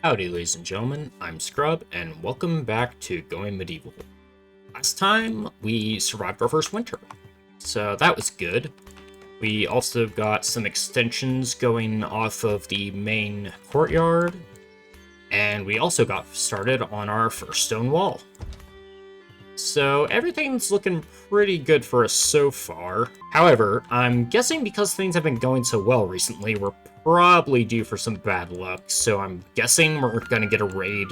Howdy, ladies and gentlemen, I'm Scrub, and welcome back to Going Medieval. Last time, we survived our first winter, so that was good. We also got some extensions going off of the main courtyard, and we also got started on our first stone wall. So everything's looking pretty good for us so far. However, I'm guessing because things have been going so well recently, we're probably due for some bad luck, so I'm guessing we're gonna get a raid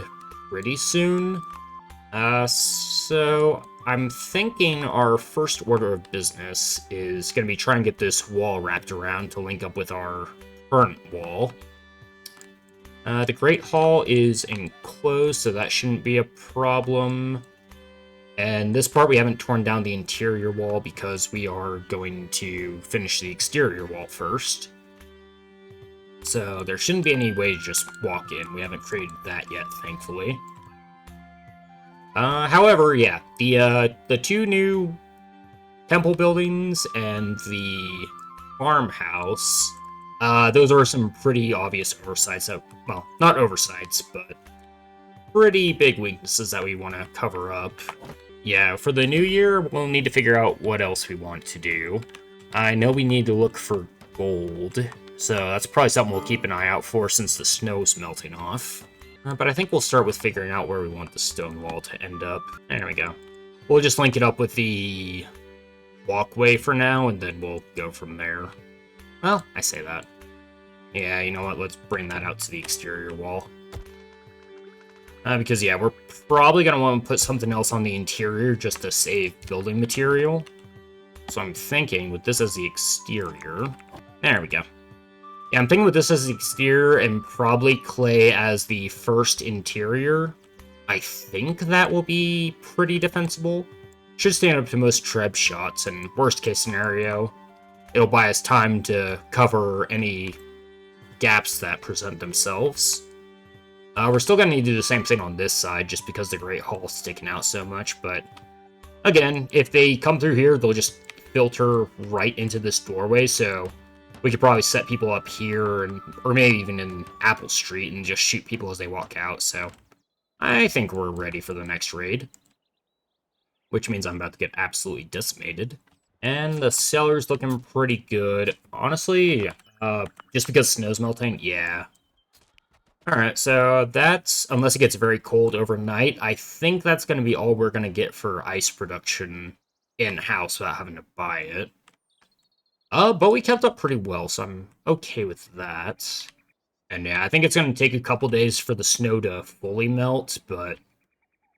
pretty soon. So I'm thinking our first order of business is gonna be trying to get this wall wrapped around to link up with our current wall. The Great Hall is enclosed, so that shouldn't be a problem. And this part, we haven't torn down the interior wall because we are going to finish the exterior wall first. So there shouldn't be any way to just walk in. We haven't created that yet, thankfully. However, yeah, the two new temple buildings and the farmhouse, those are some pretty obvious oversights. Well, not oversights, but pretty big weaknesses that we want to cover up. Yeah, for the new year, we'll need to figure out what else we want to do. I know we need to look for gold, so that's probably something we'll keep an eye out for since the snow's melting off. But I think we'll start with figuring out where we want the stone wall to end up. There we go. We'll just link it up with the walkway for now, and then we'll go from there. Well, I say that. Yeah, you know what? Let's bring that out to the exterior wall. Because, yeah, we're probably going to want to put something else on the interior just to save building material. So I'm thinking with this as the exterior. There we go. Yeah, I'm thinking with this as the exterior and probably clay as the first interior. I think that will be pretty defensible. Should stand up to most treb shots, and worst case scenario, it'll buy us time to cover any gaps that present themselves. We're still going to need to do the same thing on this side, just because the Great Hall's sticking out so much, but again, if they come through here, they'll just filter right into this doorway, so we could probably set people up here, or maybe even in Apple Street, and just shoot people as they walk out, so I think we're ready for the next raid. Which means I'm about to get absolutely decimated. And the cellar's looking pretty good. Honestly, just because snow's melting, yeah. Alright, so that's, unless it gets very cold overnight, I think that's going to be all we're going to get for ice production in-house without having to buy it. But we kept up pretty well, so I'm okay with that. And yeah, I think it's going to take a couple days for the snow to fully melt, but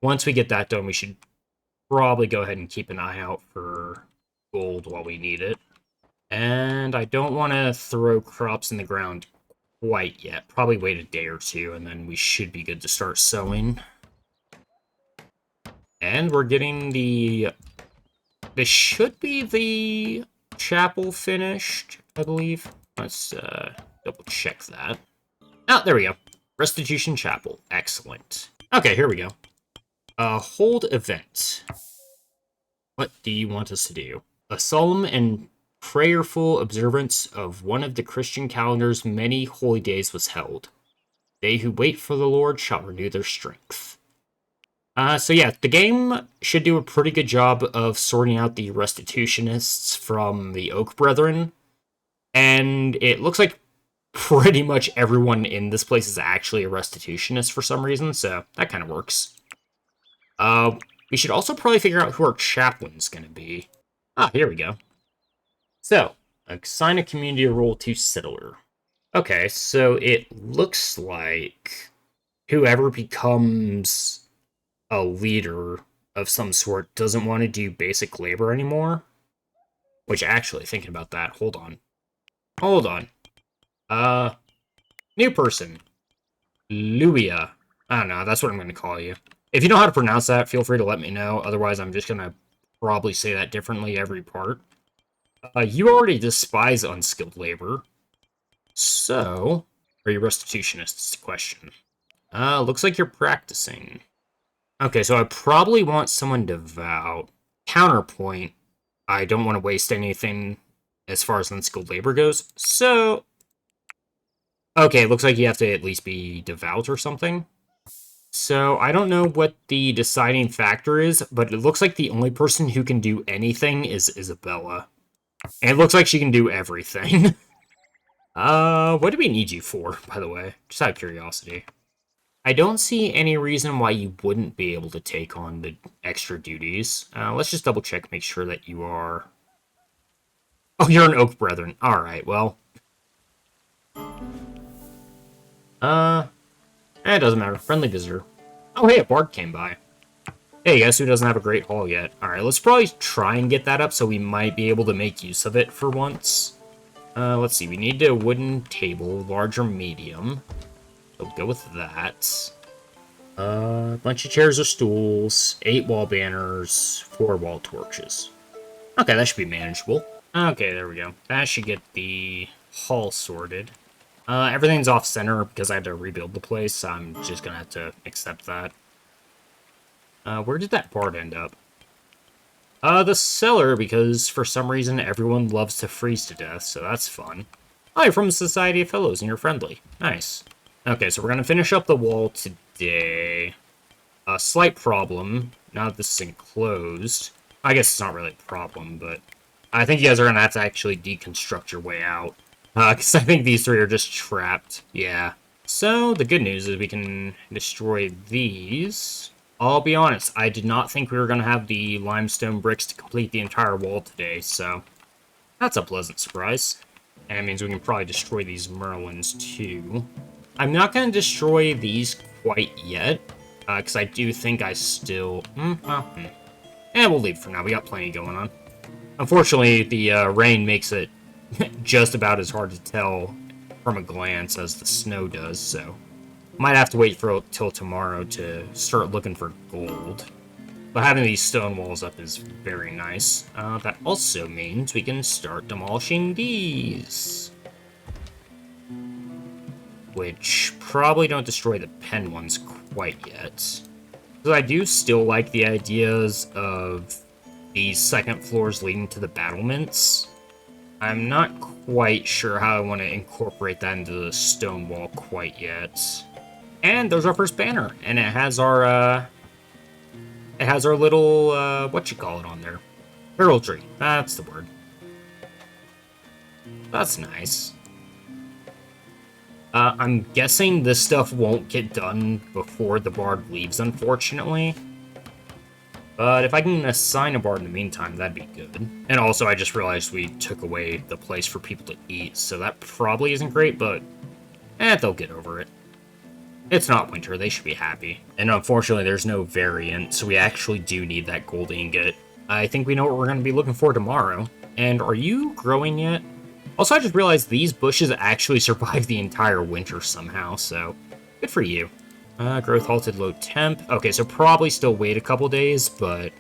once we get that done, we should probably go ahead and keep an eye out for gold while we need it. And I don't want to throw crops in the ground quite yet. Probably wait a day or two, and then we should be good to start sowing. And we're getting the... This should be the chapel finished, I believe. Let's double check that. Oh, there we go. Restitution Chapel. Excellent. Okay, here we go. Hold event. What do you want us to do? A solemn and prayerful observance of one of the Christian calendar's many holy days was held. They who wait for the Lord shall renew their strength. So yeah, the game should do a pretty good job of sorting out the restitutionists from the Oak Brethren. And it looks like pretty much everyone in this place is actually a restitutionist for some reason, so that kind of works. We should also probably figure out who our chaplain's gonna be. Ah, here we go. So, assign a community role to settler. Okay, so it looks like whoever becomes a leader of some sort doesn't want to do basic labor anymore. Which, actually, thinking about that, hold on. New person. Luia. I don't know, that's what I'm going to call you. If you know how to pronounce that, feel free to let me know. Otherwise, I'm just going to probably say that differently every part. You already despise unskilled labor. So, are you restitutionist? Is the question. Looks like you're practicing. Okay, so I probably want someone devout. Counterpoint, I don't want to waste anything as far as unskilled labor goes. So, Okay, looks like you have to at least be devout or something. So, I don't know what the deciding factor is, but it looks like the only person who can do anything is Isabella. And it looks like she can do everything. What do we need you for, by the way? Just out of curiosity. I don't see any reason why you wouldn't be able to take on the extra duties. Let's just double check, make sure that you are... Oh, you're an Oak Brethren. Alright, well. It doesn't matter. Friendly visitor. Oh, hey, a bard came by. Hey, guess who doesn't have a great hall yet? Alright, let's probably try and get that up so we might be able to make use of it for once. Let's see. We need a wooden table, large or medium. So go with that. A bunch of chairs or stools, 8 wall banners, 4 wall torches. Okay, that should be manageable. Okay, there we go. That should get the hall sorted. Everything's off center because I had to rebuild the place. So I'm just gonna have to accept that. Where did that bard end up? The cellar, because for some reason everyone loves to freeze to death, so that's fun. Oh, you're from the Society of Fellows and you're friendly. Nice. Okay, so we're gonna finish up the wall today. A slight problem, now that this is enclosed. I guess it's not really a problem, but I think you guys are gonna have to actually deconstruct your way out. Because I think these 3 are just trapped. Yeah. So, the good news is we can destroy these. I'll be honest, I did not think we were going to have the limestone bricks to complete the entire wall today, so that's a pleasant surprise. And it means we can probably destroy these Merlins too. I'm not going to destroy these quite yet, because I do think I still... we'll leave for now. We got plenty going on. Unfortunately, the rain makes it just about as hard to tell from a glance as the snow does, so... Might have to wait till tomorrow to start looking for gold. But having these stone walls up is very nice. That also means we can start demolishing these. Which probably don't destroy the pen ones quite yet. Because I do still like the ideas of these second floors leading to the battlements. I'm not quite sure how I want to incorporate that into the stone wall quite yet. And there's our first banner, and it has our little, whatchamacallit on there. Heraldry, that's the word. That's nice. I'm guessing this stuff won't get done before the bard leaves, unfortunately. But if I can assign a bard in the meantime, that'd be good. And also, I just realized we took away the place for people to eat, so that probably isn't great, but they'll get over it. It's not winter, they should be happy. And unfortunately, there's no variant, so we actually do need that gold ingot. I think we know what we're going to be looking for tomorrow. And are you growing yet? Also, I just realized these bushes actually survived the entire winter somehow, so good for you. Growth halted, low temp. Okay, so probably still wait a couple days, but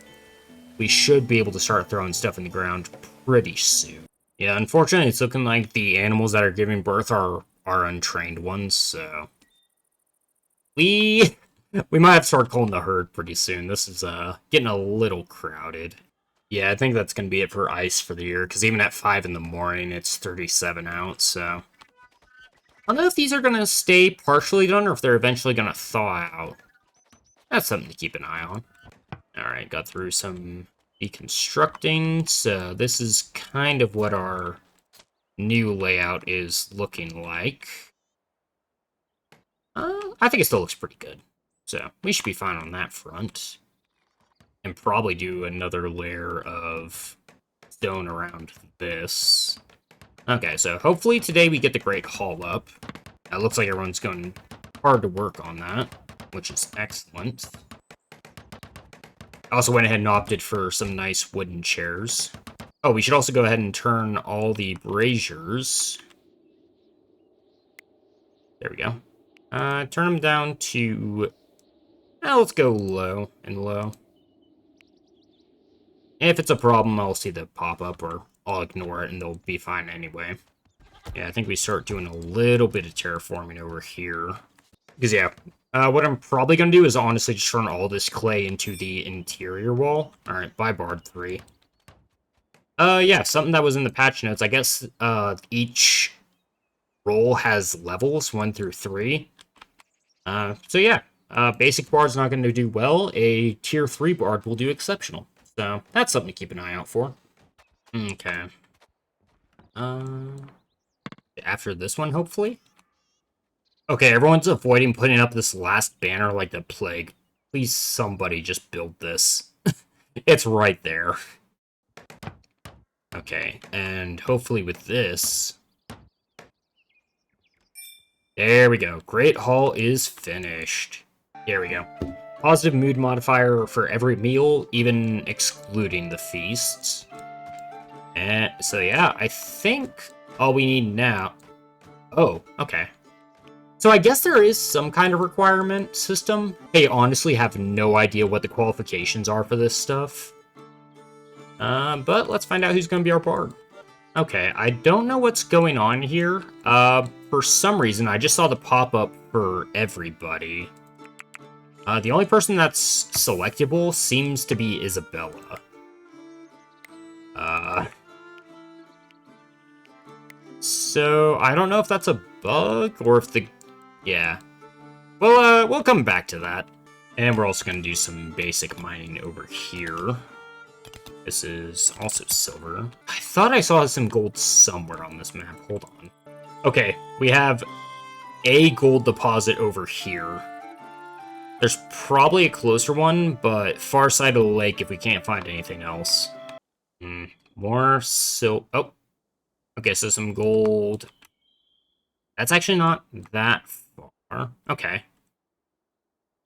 we should be able to start throwing stuff in the ground pretty soon. Yeah, unfortunately, it's looking like the animals that are giving birth are untrained ones, so... We might have to start calling the herd pretty soon. This is getting a little crowded. Yeah, I think that's going to be it for ice for the year, because even at 5 in the morning, it's 37 out, so... I don't know if these are going to stay partially done, or if they're eventually going to thaw out. That's something to keep an eye on. Alright, got through some deconstructing, so this is kind of what our new layout is looking like. I think it still looks pretty good. So, we should be fine on that front. And probably do another layer of stone around this. Okay, so hopefully today we get the Great Hall up. It looks like everyone's going hard to work on that, which is excellent. I also went ahead and opted for some nice wooden chairs. Oh, we should also go ahead and turn all the braziers. There we go. Turn them down to... let's go low and low. If it's a problem, I'll see the pop-up, or I'll ignore it, and they'll be fine anyway. Yeah, I think we start doing a little bit of terraforming over here. Because, yeah, what I'm probably going to do is honestly just turn all this clay into the interior wall. Alright, bye, Bard 3. Yeah, something that was in the patch notes. I guess, each role has levels 1 through 3. So yeah, basic bard's not going to do well. A tier 3 bard will do exceptional. So that's something to keep an eye out for. Okay. After this one, hopefully. Okay, everyone's avoiding putting up this last banner like the plague. Please, somebody just build this. It's right there. Okay, and hopefully with this... There we go. Great Hall is finished. There we go. Positive mood modifier for every meal, even excluding the feasts. And so yeah, I think all we need now... Oh, okay. So I guess there is some kind of requirement system. I honestly have no idea what the qualifications are for this stuff. But let's find out who's going to be our bard. Okay, I don't know what's going on here. For some reason, I just saw the pop-up for everybody. The only person that's selectable seems to be Isabella. So I don't know if that's a bug or if the... Yeah. Well, we'll come back to that. And we're also going to do some basic mining over here. This is also silver. I thought I saw some gold somewhere on this map. Hold on. Okay, we have a gold deposit over here. There's probably a closer one, but far side of the lake if we can't find anything else. More Oh. Okay, so some gold. That's actually not that far. Okay.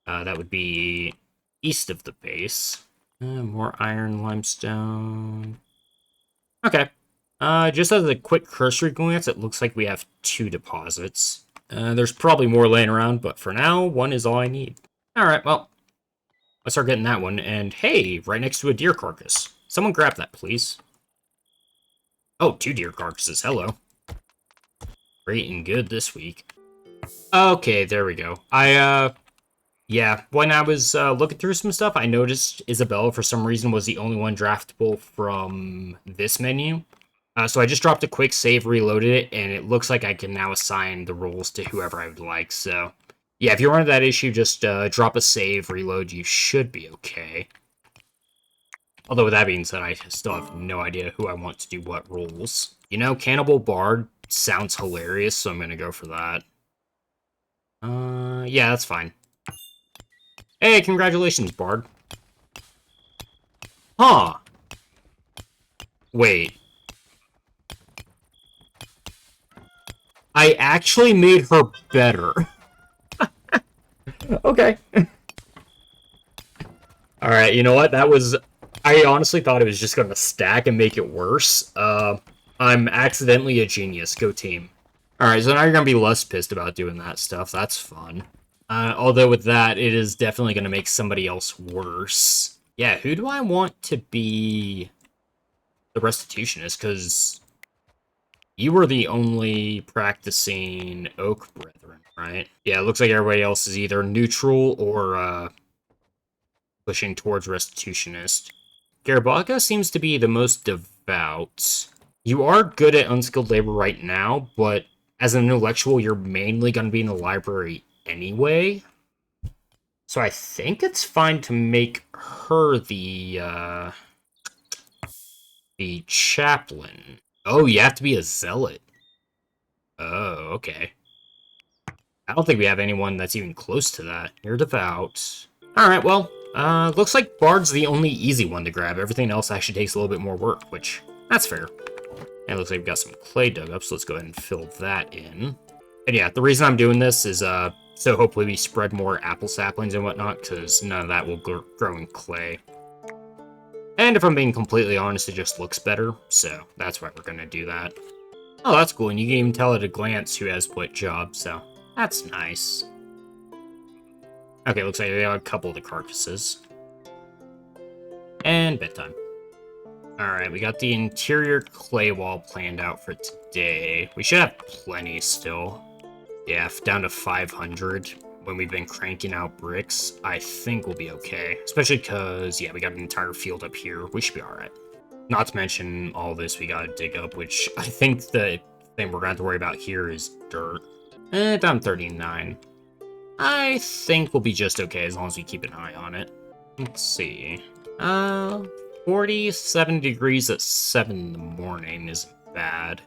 That would be east of the base. More iron, limestone. Okay. Just as a quick cursory glance, it looks like we have 2 deposits. There's probably more laying around, but for now, 1 is all I need. Alright, well, let's start getting that one. And hey, right next to a deer carcass. Someone grab that, please. Oh, 2 deer carcasses. Hello. Great and good this week. Okay, there we go. Yeah, when I was looking through some stuff, I noticed Isabella, for some reason, was the only one draftable from this menu. So I just dropped a quick save, reloaded it, and it looks like I can now assign the roles to whoever I would like. So, yeah, if you run into that issue, just drop a save, reload, you should be okay. Although with that being said, I still have no idea who I want to do what roles. You know, Cannibal Bard sounds hilarious, so I'm going to go for that. Yeah, that's fine. Hey, congratulations, Bard. Huh. Wait. I actually made her better. Okay. Alright, you know what? That was... I honestly thought it was just going to stack and make it worse. I'm accidentally a genius. Go team. Alright, so now you're going to be less pissed about doing that stuff. That's fun. Although with that, it is definitely going to make somebody else worse. Yeah, who do I want to be the restitutionist? Because you were the only practicing Oak Brethren, right? Yeah, it looks like everybody else is either neutral or pushing towards restitutionist. Garibaldi seems to be the most devout. You are good at unskilled labor right now, but as an intellectual, you're mainly going to be in the library anyway. So I think it's fine to make her the chaplain. Oh, you have to be a zealot. Oh, okay. I don't think we have anyone that's even close to that. You're devout. Alright, well, looks like Bard's the only easy one to grab. Everything else actually takes a little bit more work, which, that's fair. And it looks like we've got some clay dug up, so let's go ahead and fill that in. And yeah, the reason I'm doing this is, so hopefully we spread more apple saplings and whatnot, because none of that will grow in clay. And if I'm being completely honest, it just looks better, so that's why we're going to do that. Oh, that's cool, and you can even tell at a glance who has what job, so that's nice. Okay, looks like they have a couple of the carcasses. And bedtime. Alright, we got the interior clay wall planned out for today. We should have plenty still. Yeah, down to 500 when we've been cranking out bricks. I think we'll be okay. Especially because, yeah, we got an entire field up here. We should be alright. Not to mention all this we gotta dig up, which I think the thing we're going to have to worry about here is dirt. Down 39. I think we'll be just okay as long as we keep an eye on it. Let's see. 47 degrees at 7 in the morning isn't bad.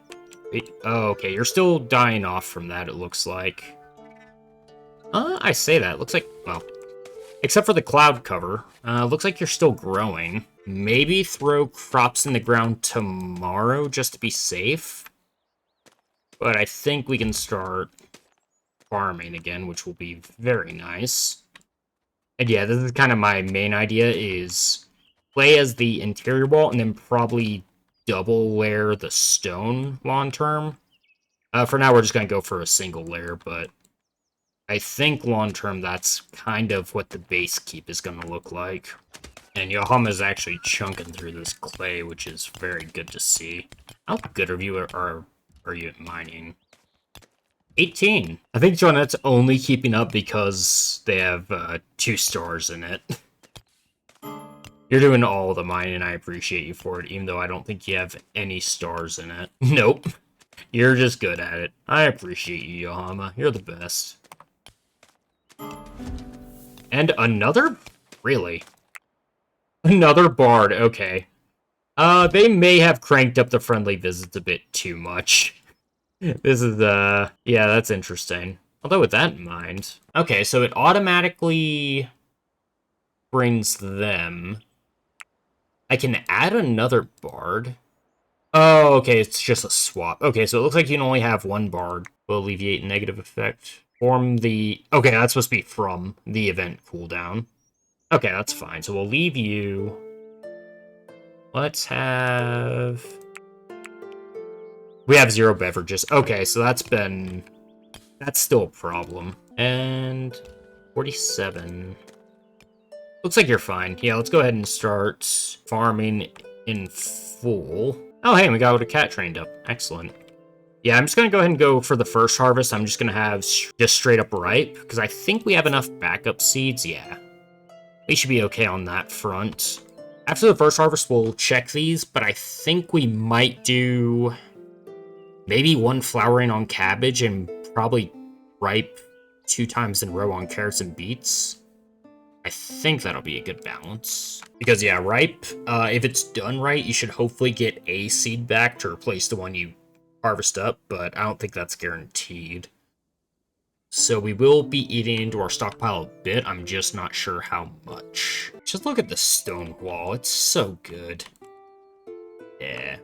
Oh, okay, you're still dying off from that, it looks like. I say that. Looks like, well, except for the cloud cover, looks like you're still growing. Maybe throw crops in the ground tomorrow just to be safe. But I think we can start farming again, which will be very nice. And yeah, this is kind of my main idea, is play as the interior wall and then probably double layer the stone long term. For now, we're just going to go for a single layer, but I think long term that's kind of what the base keep is going to look like. And Yohama's actually chunking through this clay, which is very good to see. How good of you are you at mining? 18. I think Johnette's only keeping up because they have 2 stars in it. You're doing all the mining, and I appreciate you for it, even though I don't think you have any stars in it. Nope. You're just good at it. I appreciate you, Yohama. You're the best. And another? Really? Another bard, okay. They may have cranked up the friendly visits a bit too much. This is, yeah, that's interesting. Although with that in mind... Okay, so it automatically brings them. I can add another bard. Oh, okay, it's just a swap. Okay, so it looks like you can only have one bard. Will alleviate negative effect. Form the... Okay, that's supposed to be from the event cooldown. Okay, that's fine. So we'll leave you... Let's have... We have 0 beverages. Okay, so that's been... That's still a problem. And... 47... Looks like you're fine. Yeah, let's go ahead and start farming in full. Oh, hey, we got a cat trained up. Excellent. Yeah, I'm just going to go ahead and go for the first harvest. I'm just going to have just straight up ripe, because I think we have enough backup seeds. Yeah. We should be okay on that front. After the first harvest, we'll check these, but I think we might do maybe 1 flowering on cabbage and probably ripe 2 times in a row on carrots and beets. I think that'll be a good balance. Because, yeah, ripe, if it's done right, you should hopefully get a seed back to replace the one you harvest up, but I don't think that's guaranteed. So we will be eating into our stockpile a bit, I'm just not sure how much. Just look at the stone wall, it's so good. Yeah.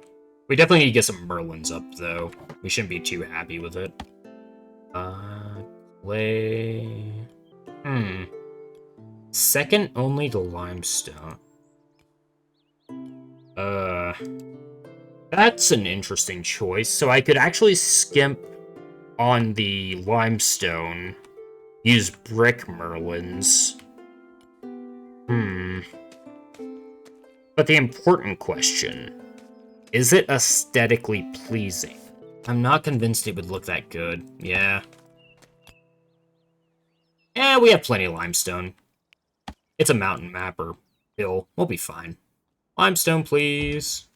We definitely need to get some merlins up, though. We shouldn't be too happy with it. Clay... Second only to limestone. That's an interesting choice. So I could actually skimp on the limestone, use brick merlins. But the important question, is it aesthetically pleasing? I'm not convinced it would look that good. Yeah. We have plenty of limestone. It's a mountain map or hill. We'll be fine. Limestone, please.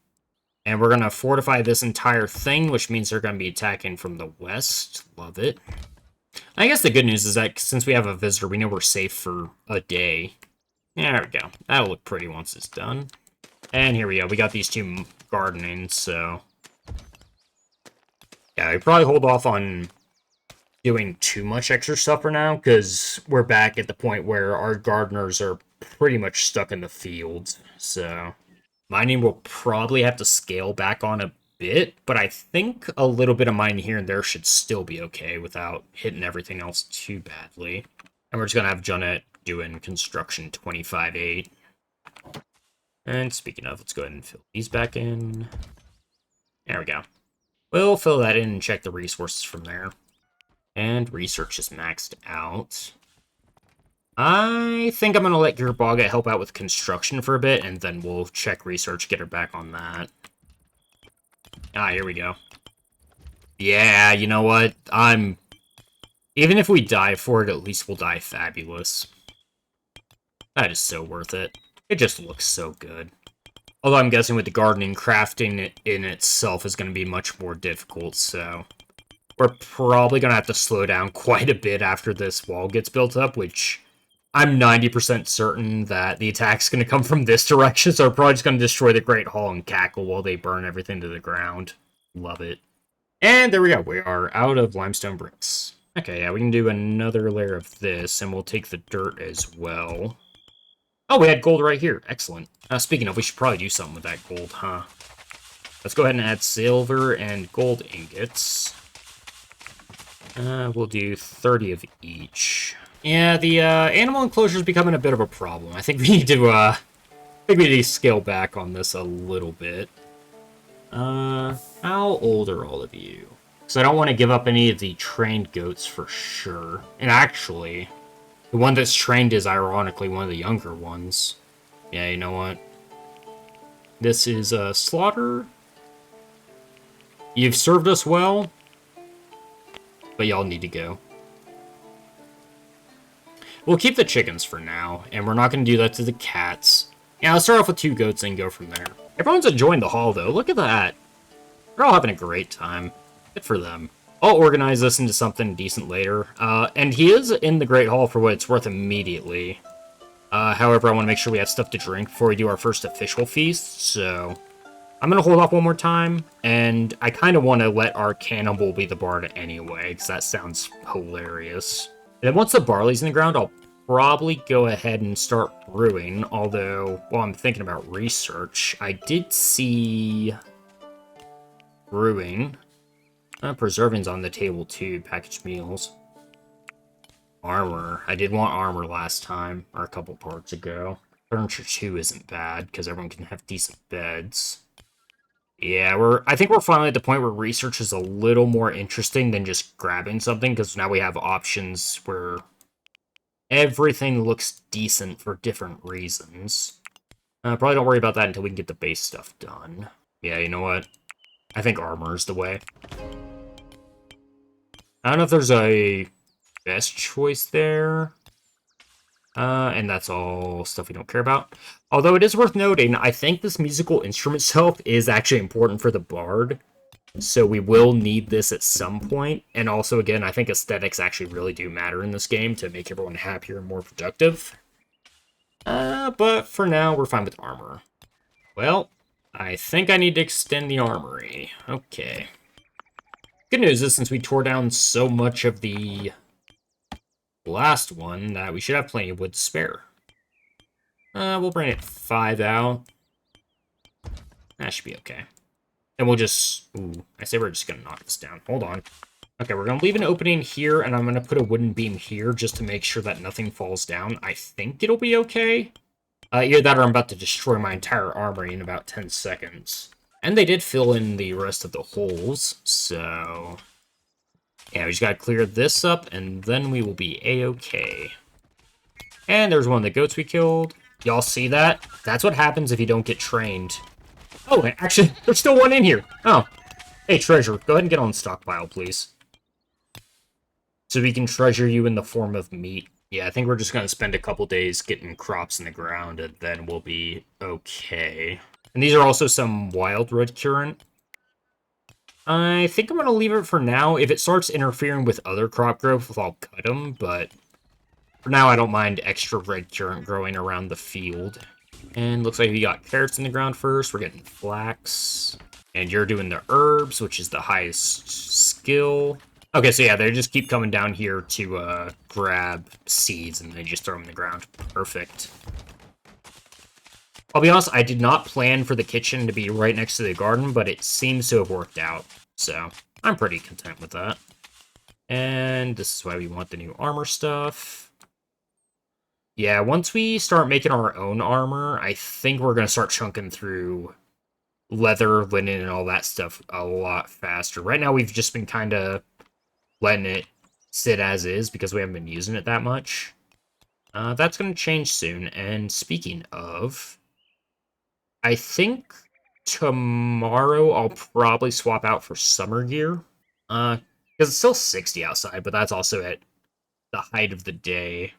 And we're going to fortify this entire thing, which means they're going to be attacking from the west. Love it. I guess the good news is that since we have a visitor, we know we're safe for a day. There we go. That'll look pretty once it's done. And here we go. We got these 2 gardening, so... Yeah, we probably hold off on doing too much extra stuff for now, because we're back at the point where our gardeners are pretty much stuck in the fields, so... Mining will probably have to scale back on a bit, but I think a little bit of mining here and there should still be okay without hitting everything else too badly. And we're just going to have Jonette doing construction 25-8. And speaking of, let's go ahead and fill these back in. There we go. We'll fill that in and check the resources from there. And research is maxed out. I think I'm going to let Gerbaga help out with construction for a bit, and then we'll check research, get her back on that. Ah, here we go. Yeah, you know what? Even if we die for it, at least we'll die fabulous. That is so worth it. It just looks so good. Although I'm guessing with the gardening, crafting it in itself is going to be much more difficult, so... We're probably going to have to slow down quite a bit after this wall gets built up, which I'm 90% certain that the attack's going to come from this direction, so we're probably just going to destroy the Great Hall and cackle while they burn everything to the ground. Love it. And there we go. We are out of limestone bricks. Okay, yeah, we can do another layer of this, and we'll take the dirt as well. Oh, we had gold right here. Excellent. Speaking of, we should probably do something with that gold, huh? Let's go ahead and add silver and gold ingots. We'll do 30 of each. Yeah, the animal enclosure is becoming a bit of a problem. I think we need to scale back on this a little bit. How old are all of you? Because I don't want to give up any of the trained goats for sure. And actually, the one that's trained is ironically one of the younger ones. Yeah, you know what? This is Slaughter. You've served us well, but y'all need to go. We'll keep the chickens for now, and we're not going to do that to the cats. Yeah, let's start off with 2 goats and go from there. Everyone's enjoying the hall, though. Look at that. They're all having a great time. Good for them. I'll organize this into something decent later. And he is in the Great Hall for what it's worth immediately. However, I want to make sure we have stuff to drink before we do our first official feast, so... I'm going to hold off one more time, and I kind of want to let our cannibal be the bard anyway, because that sounds hilarious. And then once the barley's in the ground, I'll probably go ahead and start brewing, although, while I'm thinking about research, I did see brewing. Preserving's on the table too, packaged meals. Armor. I did want armor last time, or a couple parts ago. Furniture 2 isn't bad, because everyone can have decent beds. Yeah, I think we're finally at the point where research is a little more interesting than just grabbing something, because now we have options where everything looks decent for different reasons. Probably don't worry about that until we can get the base stuff done. Yeah, you know what? I think armor is the way. I don't know if there's a best choice there. And that's all stuff we don't care about. Although it is worth noting, I think this musical instrument shelf is actually important for the bard. So we will need this at some point. And also, again, I think aesthetics actually really do matter in this game to make everyone happier and more productive. But for now, we're fine with armor. Well, I think I need to extend the armory. Okay. Good news is, since we tore down so much of the last one, that we should have plenty of wood to spare. We'll bring it 5 out. That should be okay. And we'll just... Ooh, I say we're just going to knock this down. Hold on. Okay, we're going to leave an opening here, and I'm going to put a wooden beam here just to make sure that nothing falls down. I think it'll be okay. Either that or I'm about to destroy my entire armory in about 10 seconds. And they did fill in the rest of the holes, so... Yeah, we just gotta clear this up, and then we will be a-okay. And there's one of the goats we killed. Y'all see that? That's what happens if you don't get trained. Oh, actually, there's still one in here. Oh. Hey, treasure, go ahead and get on stockpile, please. So we can treasure you in the form of meat. Yeah, I think we're just gonna spend a couple days getting crops in the ground, and then we'll be okay. And these are also some wild red currant. I think I'm going to leave it for now. If it starts interfering with other crop growth, I'll cut them, but for now I don't mind extra red currant growing around the field. And looks like we got carrots in the ground first. We're getting flax. And you're doing the herbs, which is the highest skill. Okay, so yeah, they just keep coming down here to grab seeds, and they just throw them in the ground. Perfect. I'll be honest, I did not plan for the kitchen to be right next to the garden, but it seems to have worked out. So, I'm pretty content with that. And this is why we want the new armor stuff. Yeah, once we start making our own armor, I think we're going to start chunking through leather, linen, and all that stuff a lot faster. Right now, we've just been kind of letting it sit as is because we haven't been using it that much. That's going to change soon. And speaking of... I think tomorrow I'll probably swap out for summer gear. Because it's still 60 outside, but that's also at the height of the day.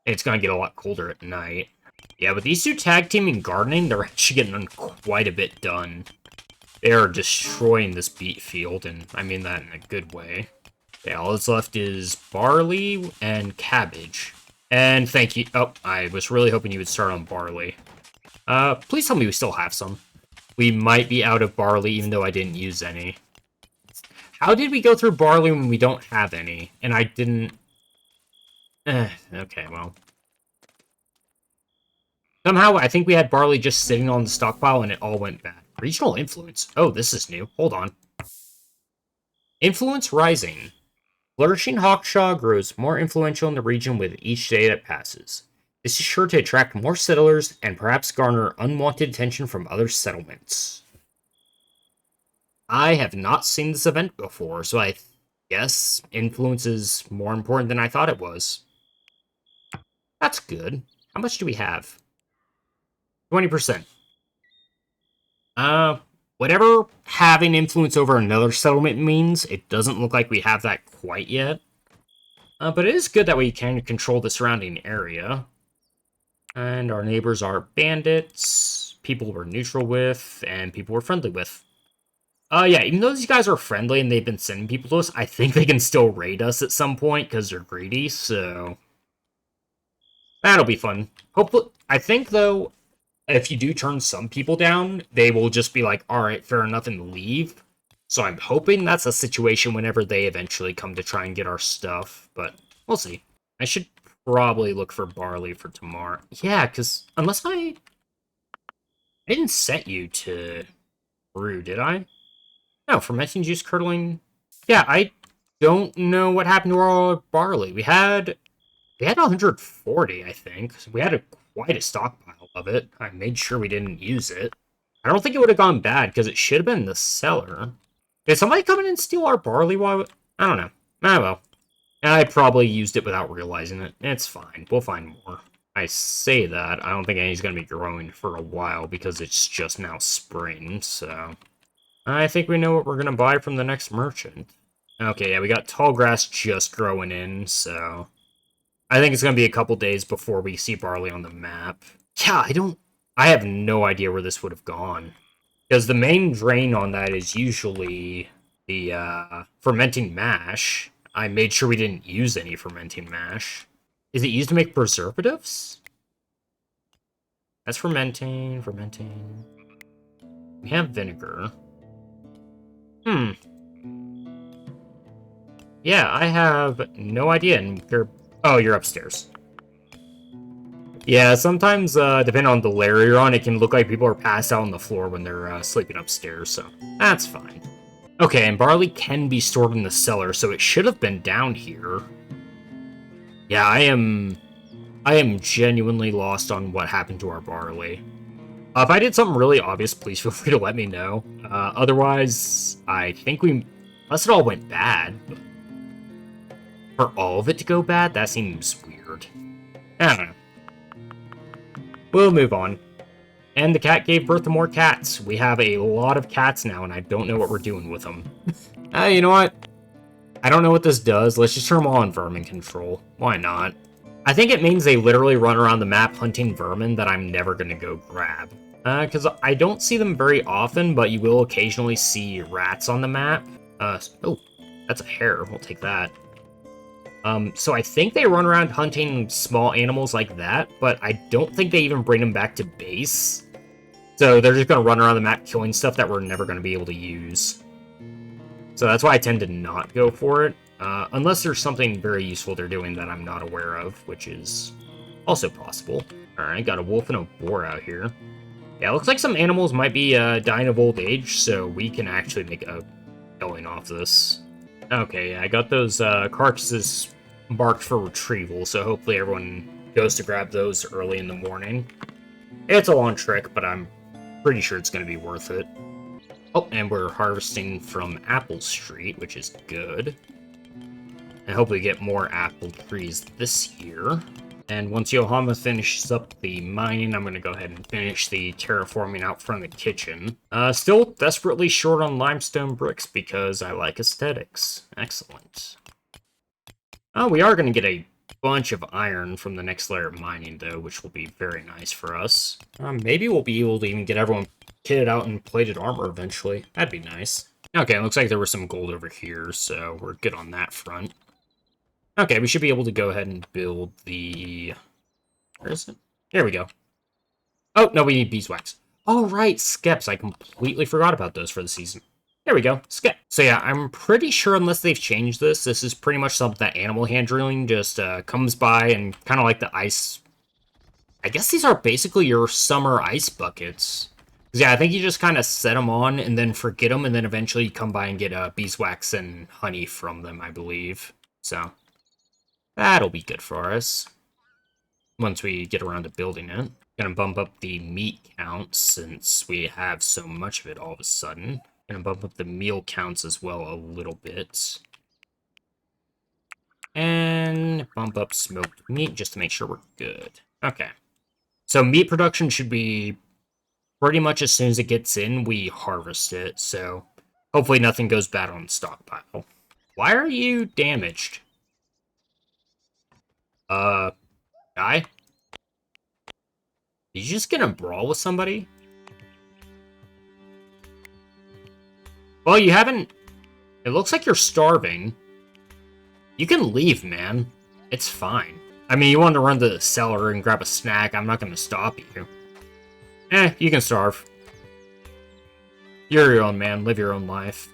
It's going to get a lot colder at night. Yeah, with these two tag teaming gardening, they're actually getting quite a bit done. They are destroying this beet field, and I mean that in a good way. Yeah, all that's left is barley and cabbage. And thank you. Oh, I was really hoping you would start on barley. Please tell me we still have some. We might be out of barley, even though I didn't use any. How did we go through barley when we don't have any? And I didn't... okay, well. Somehow, I think we had barley just sitting on the stockpile and it all went bad. Regional influence. Oh, this is new. Hold on. Influence rising. Flourishing Hawkshaw grows more influential in the region with each day that passes. This is sure to attract more settlers and perhaps garner unwanted attention from other settlements. I have not seen this event before, so I guess influence is more important than I thought it was. That's good. How much do we have? 20%. Whatever having influence over another settlement means, it doesn't look like we have that quite yet. But it is good that we can control the surrounding area. And our neighbors are bandits, people we're neutral with, and people we're friendly with. Yeah, even though these guys are friendly and they've been sending people to us, I think they can still raid us at some point because they're greedy, so... that'll be fun. Hopefully, I think, though, if you do turn some people down, they will just be like, alright, fair enough, and leave. So I'm hoping that's a situation whenever they eventually come to try and get our stuff, but we'll see. I should probably look for barley for tomorrow. Yeah, because unless I didn't set you to brew, did I? No, fermenting juice curdling. Yeah, I don't know what happened to our barley. We had 140, I think. So we had quite a stockpile of it. I made sure we didn't use it. I don't think it would have gone bad because it should have been in the cellar. Did somebody come in and steal our barley while I don't know. Ah, well. I probably used it without realizing it. It's fine. We'll find more. I say that. I don't think any's going to be growing for a while because it's just now spring, so... I think we know what we're going to buy from the next merchant. Okay, yeah, we got tall grass just growing in, so... I think it's going to be a couple days before we see barley on the map. Yeah, I have no idea where this would have gone. Because the main drain on that is usually the fermenting mash. I made sure we didn't use any fermenting mash. Is it used to make preservatives? That's fermenting. We have vinegar. Yeah, I have no idea. And you're upstairs. Yeah, sometimes, depending on the layer you're on, it can look like people are passed out on the floor when they're sleeping upstairs, so that's fine. Okay, and barley can be stored in the cellar, so it should have been down here. Yeah, I am genuinely lost on what happened to our barley. If I did something really obvious, please feel free to let me know. Otherwise, I think unless it all went bad. For all of it to go bad, that seems weird. I don't know. We'll move on. And the cat gave birth to more cats. We have a lot of cats now, and I don't know what we're doing with them. You know what? I don't know what this does. Let's just turn them all on vermin control. Why not? I think it means they literally run around the map hunting vermin that I'm never going to go grab. Because I don't see them very often, but you will occasionally see rats on the map. Oh, that's a hare. We'll take that. So I think they run around hunting small animals like that, but I don't think they even bring them back to base. So they're just going to run around the map killing stuff that we're never going to be able to use. So that's why I tend to not go for it, unless there's something very useful they're doing that I'm not aware of, which is also possible. Alright, got a wolf and a boar out here. Yeah, it looks like some animals might be dying of old age, so we can actually make a killing off this. Okay, yeah, I got those carcasses marked for retrieval, so hopefully everyone goes to grab those early in the morning. It's a long trek, but I'm pretty sure it's going to be worth it. Oh, and we're harvesting from Apple Street, which is good. And hopefully get more apple trees this year. And once Yohama finishes up the mining, I'm going to go ahead and finish the terraforming out front of the kitchen. Still desperately short on limestone bricks because I like aesthetics. Excellent. Oh, we are going to get a bunch of iron from the next layer of mining, though, which will be very nice for us. Maybe we'll be able to even get everyone kitted out in plated armor eventually. That'd be nice. Okay, it looks like there was some gold over here, so we're good on that front. Okay, we should be able to go ahead and build the... Where is it? Here we go. Oh, no, we need beeswax. Oh, right, skeps. I completely forgot about those for the season. There we go, skep. So yeah, I'm pretty sure unless they've changed this is pretty much something that animal handling just comes by and kind of like the ice... I guess these are basically your summer ice buckets. Because yeah, I think you just kind of set them on and then forget them, and then eventually you come by and get beeswax and honey from them, I believe. So, that'll be good for us once we get around to building it. Gonna bump up the meat count since we have so much of it all of a sudden. Gonna bump up the meal counts as well a little bit. And bump up smoked meat just to make sure we're good. Okay. So meat production should be pretty much as soon as it gets in, we harvest it. So hopefully nothing goes bad on the stockpile. Why are you damaged? Guy? Did you just get in a brawl with somebody? Well, you haven't... It looks like you're starving. You can leave, man. It's fine. I mean, you want to run to the cellar and grab a snack. I'm not going to stop you. You can starve. You're your own man. Live your own life.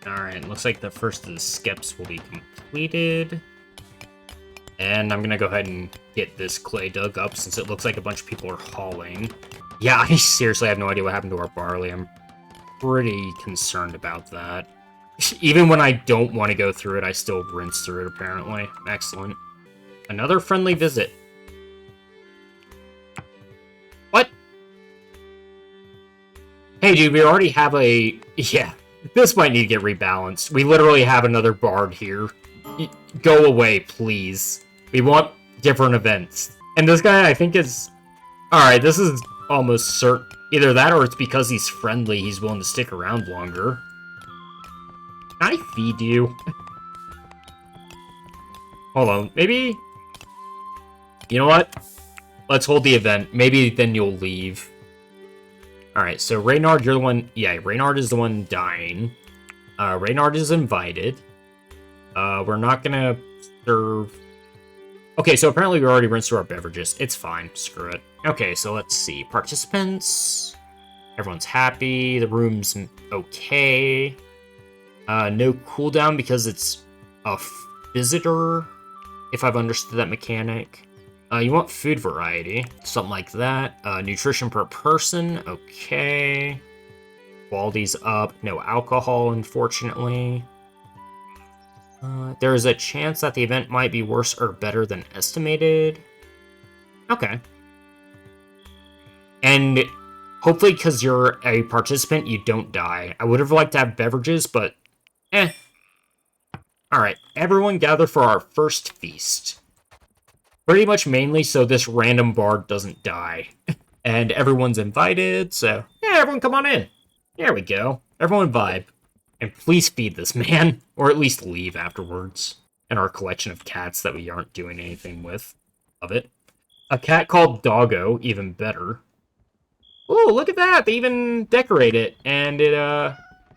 Alright, looks like the first of the skeps will be completed. And I'm going to go ahead and get this clay dug up since it looks like a bunch of people are hauling. Yeah, I seriously have no idea what happened to our barley. I'm pretty concerned about that. Even when I don't want to go through it, I still rinse through it, apparently. Excellent. Another friendly visit. What? Hey, dude, we already have a... Yeah, this might need to get rebalanced. We literally have another bard here. Go away, please. We want different events. And this guy, I think, is... Alright, this is almost certain. Either that or it's because he's friendly, he's willing to stick around longer. Can I feed you? Hold on, maybe... You know what? Let's hold the event. Maybe then you'll leave. Alright, so Reynard, you're the one... Yeah, Reynard is the one dying. Reynard is invited. We're not gonna serve... Okay, so apparently we already rinsed through our beverages. It's fine. Screw it. Okay, so let's see. Participants. Everyone's happy. The room's okay. No cooldown because it's a visitor, if I've understood that mechanic. You want food variety. Something like that. Nutrition per person. Okay. Quality's up. No alcohol, unfortunately. There is a chance that the event might be worse or better than estimated. Okay. And hopefully because you're a participant, you don't die. I would have liked to have beverages, but Alright, everyone gather for our first feast. Pretty much mainly so this random bard doesn't die. And everyone's invited, so yeah, everyone come on in. There we go. Everyone vibe. And please feed this man, or at least leave afterwards. And our collection of cats that we aren't doing anything with. Love it. A cat called Doggo, even better. Oh, look at that! They even decorate it, and it,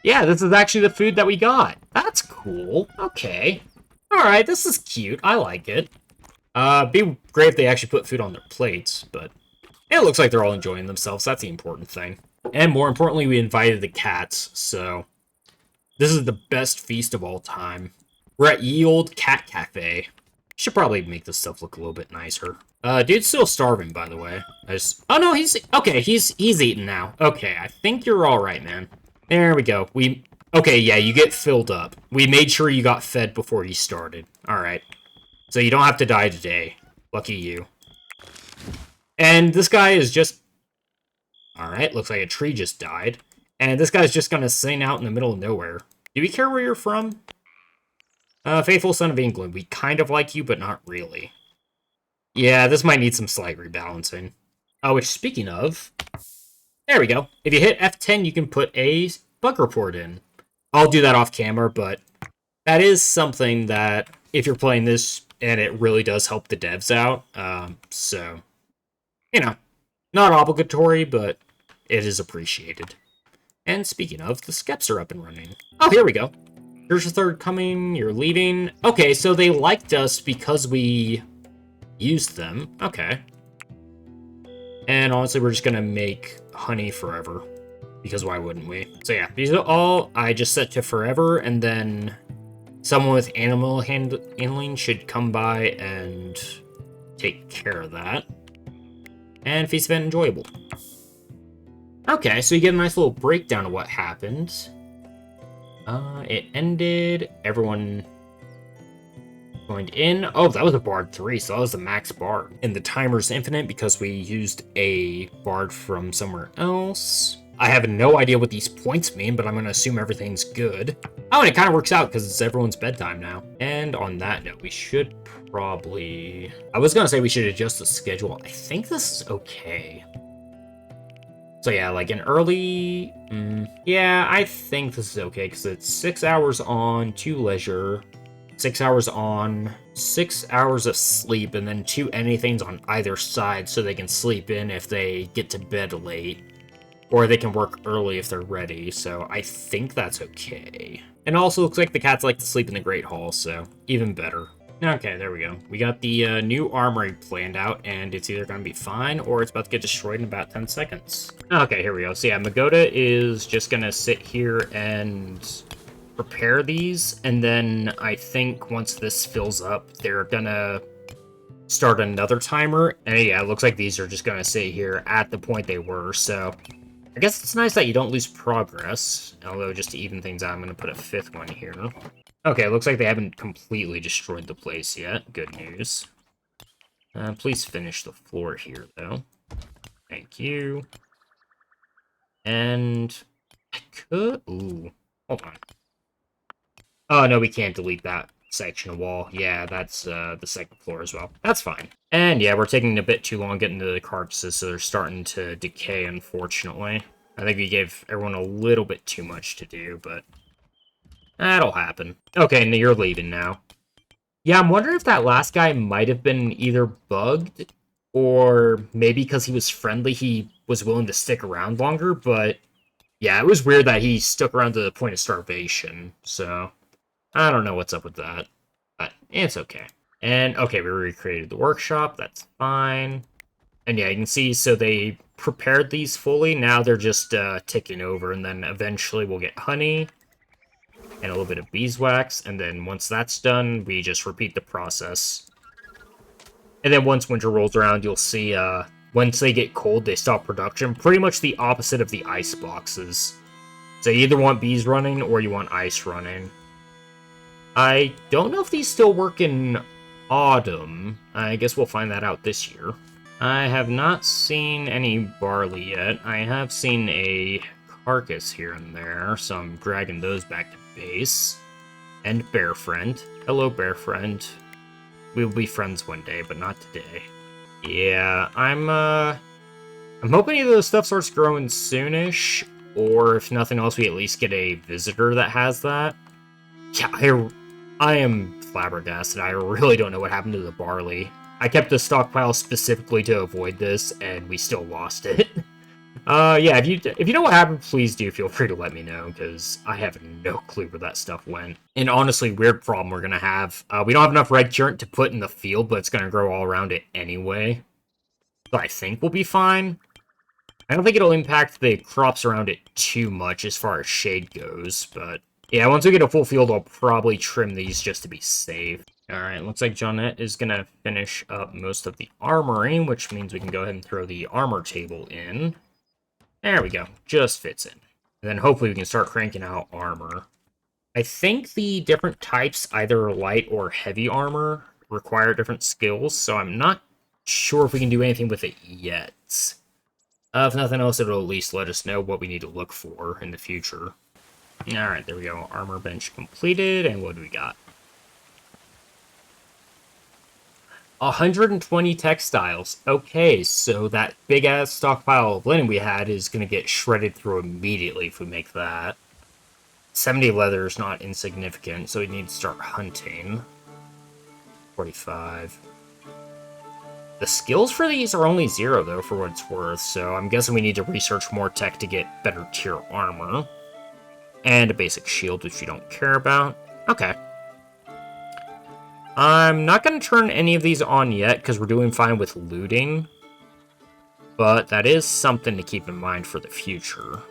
yeah, this is actually the food that we got. That's cool. Okay. Alright, this is cute. I like it. Be great if they actually put food on their plates, but it looks like they're all enjoying themselves. That's the important thing. And more importantly, we invited the cats, so... This is the best feast of all time. We're at Ye Olde Cat Cafe. Should probably make this stuff look a little bit nicer. Dude's still starving, by the way. Oh no, okay, he's eating now. Okay, I think you're alright, man. There we go. Okay, yeah, you get filled up. We made sure you got fed before you started. Alright. So you don't have to die today. Lucky you. And this guy is just... Alright, looks like a tree just died. And this guy's just gonna sing out in the middle of nowhere. Do we care where you're from? Faithful son of England. We kind of like you, but not really. Yeah, this might need some slight rebalancing. Which, speaking of... There we go. If you hit F10, you can put a bug report in. I'll do that off camera, but that is something that, if you're playing this and it really does help the devs out. So, you know, not obligatory, but it is appreciated. And speaking of, the skeps are up and running. Oh, here we go. Here's your third coming, you're leaving. Okay, so they liked us because we used them. Okay. And honestly, we're just gonna make honey forever. Because why wouldn't we? So yeah, these are all I just set to forever, and then someone with animal handling should come by and take care of that. And Feast event enjoyable. Okay, so you get a nice little breakdown of what happened. It ended, everyone joined in. Oh, that was a Bard 3, so that was the max Bard. And the timer's infinite because we used a Bard from somewhere else. I have no idea what these points mean, but I'm going to assume everything's good. Oh, and it kind of works out because it's everyone's bedtime now. And on that note, we should probably... I was going to say we should adjust the schedule. I think this is okay. So yeah, like an early... yeah, I think this is okay because it's 6 hours on, 2 leisure, 6 hours on, 6 hours of sleep, and then 2 anythings on either side so they can sleep in if they get to bed late. Or they can work early if they're ready, so I think that's okay. And it also looks like the cats like to sleep in the Great Hall, so even better. Okay, there we go. We got the new armory planned out, and it's either going to be fine, or it's about to get destroyed in about 10 seconds. Okay, here we go. So yeah, Magoda is just going to sit here and prepare these, and then I think once this fills up, they're going to start another timer. And yeah, it looks like these are just going to sit here at the point they were, so... I guess it's nice that you don't lose progress, although just to even things out, I'm going to put a 5th one here. Okay, it looks like they haven't completely destroyed the place yet. Good news. Please finish the floor here, though. Thank you. And I could... Ooh, hold on. Oh, no, we can't delete that section of wall. Yeah, that's the second floor as well. That's fine. And yeah, we're taking a bit too long getting to the carcasses, so they're starting to decay, unfortunately. I think we gave everyone a little bit too much to do, but that'll happen. Okay, now you're leaving now. Yeah, I'm wondering if that last guy might have been either bugged, or maybe because he was friendly, he was willing to stick around longer, but yeah, it was weird that he stuck around to the point of starvation, so... I don't know what's up with that, but it's okay. And, okay, we recreated the workshop, that's fine. And yeah, you can see, so they prepared these fully, now they're just ticking over, and then eventually we'll get honey, and a little bit of beeswax, and then once that's done, we just repeat the process. And then once winter rolls around, you'll see, once they get cold, they stop production, pretty much the opposite of the ice boxes. So you either want bees running, or you want ice running. I don't know if these still work in autumn. I guess we'll find that out this year. I have not seen any barley yet. I have seen a carcass here and there, so I'm dragging those back to base. And Bear Friend. Hello, Bear Friend. We will be friends one day, but not today. Yeah, I'm hoping either the stuff starts growing soonish, or if nothing else, we at least get a visitor that has that. Yeah, I am flabbergasted. I really don't know what happened to the barley. I kept a stockpile specifically to avoid this, and we still lost it. Yeah, if you know what happened, please do feel free to let me know, because I have no clue where that stuff went. And honestly, weird problem we're gonna have. We don't have enough red currant to put in the field, but it's gonna grow all around it anyway. So I think we'll be fine. I don't think it'll impact the crops around it too much as far as shade goes, but... yeah, once we get a full field, I'll probably trim these just to be safe. Alright, looks like Jonette is going to finish up most of the armory, which means we can go ahead and throw the armor table in. There we go. Just fits in. And then hopefully we can start cranking out armor. I think the different types, either light or heavy armor, require different skills, so I'm not sure if we can do anything with it yet. If nothing else, it'll at least let us know what we need to look for in the future. Alright, there we go. Armor bench completed, and what do we got? 120 textiles. Okay, so that big-ass stockpile of linen we had is going to get shredded through immediately if we make that. 70 leather is not insignificant, so we need to start hunting. 45. The skills for these are only 0, though, for what it's worth, so I'm guessing we need to research more tech to get better tier armor. And a basic shield, which you don't care about. Okay. I'm not going to turn any of these on yet, because we're doing fine with looting. But that is something to keep in mind for the future.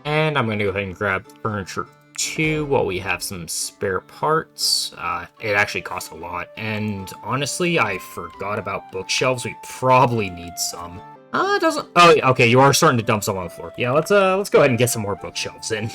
And I'm going to go ahead and grab furniture 2 while we have some spare parts. It actually costs a lot. And honestly, I forgot about bookshelves. We probably need some. It doesn't... Oh, okay, you are starting to dump some on the floor. Yeah, let's go ahead and get some more bookshelves in.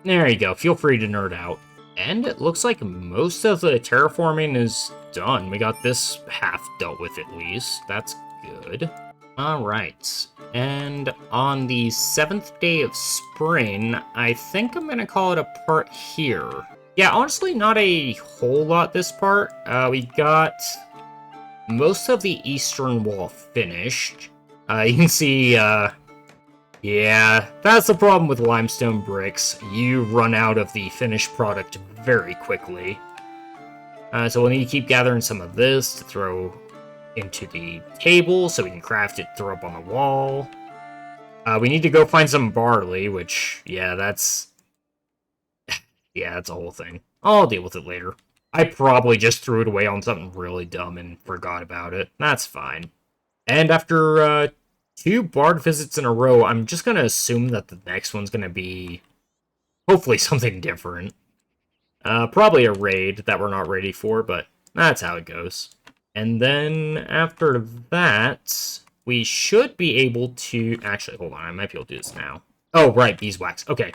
There you go. Feel free to nerd out. And it looks like most of the terraforming is done. We got this half dealt with at least. That's good. Alright. And on the 7th day of spring, I think I'm gonna call it a part here. Yeah, honestly, not a whole lot this part. We got most of the eastern wall finished. You can see, yeah, that's the problem with limestone bricks. You run out of the finished product very quickly. So we'll need to keep gathering some of this to throw into the table so we can craft it, throw up on the wall. We need to go find some barley, which, yeah, that's... yeah, that's a whole thing. I'll deal with it later. I probably just threw it away on something really dumb and forgot about it. That's fine. And after 2 bard visits in a row, I'm just going to assume that the next one's going to be hopefully something different. Probably a raid that we're not ready for, but that's how it goes. And then after that, we should be able to... Actually, hold on, I might be able to do this now. Oh, right, beeswax. Okay.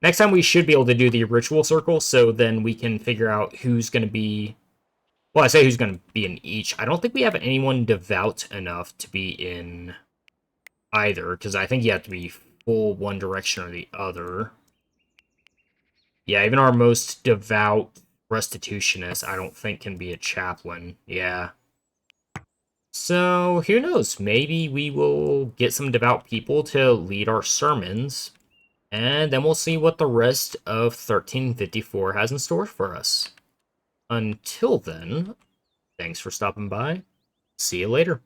Next time we should be able to do the ritual circle, so then we can figure out who's going to be... Well, I say who's going to be in each. I don't think we have anyone devout enough to be in either, because I think you have to be full one direction or the other. Yeah, even our most devout restitutionist, I don't think can be a chaplain. Yeah. So, who knows? Maybe we will get some devout people to lead our sermons, and then we'll see what the rest of 1354 has in store for us. Until then, thanks for stopping by. See you later.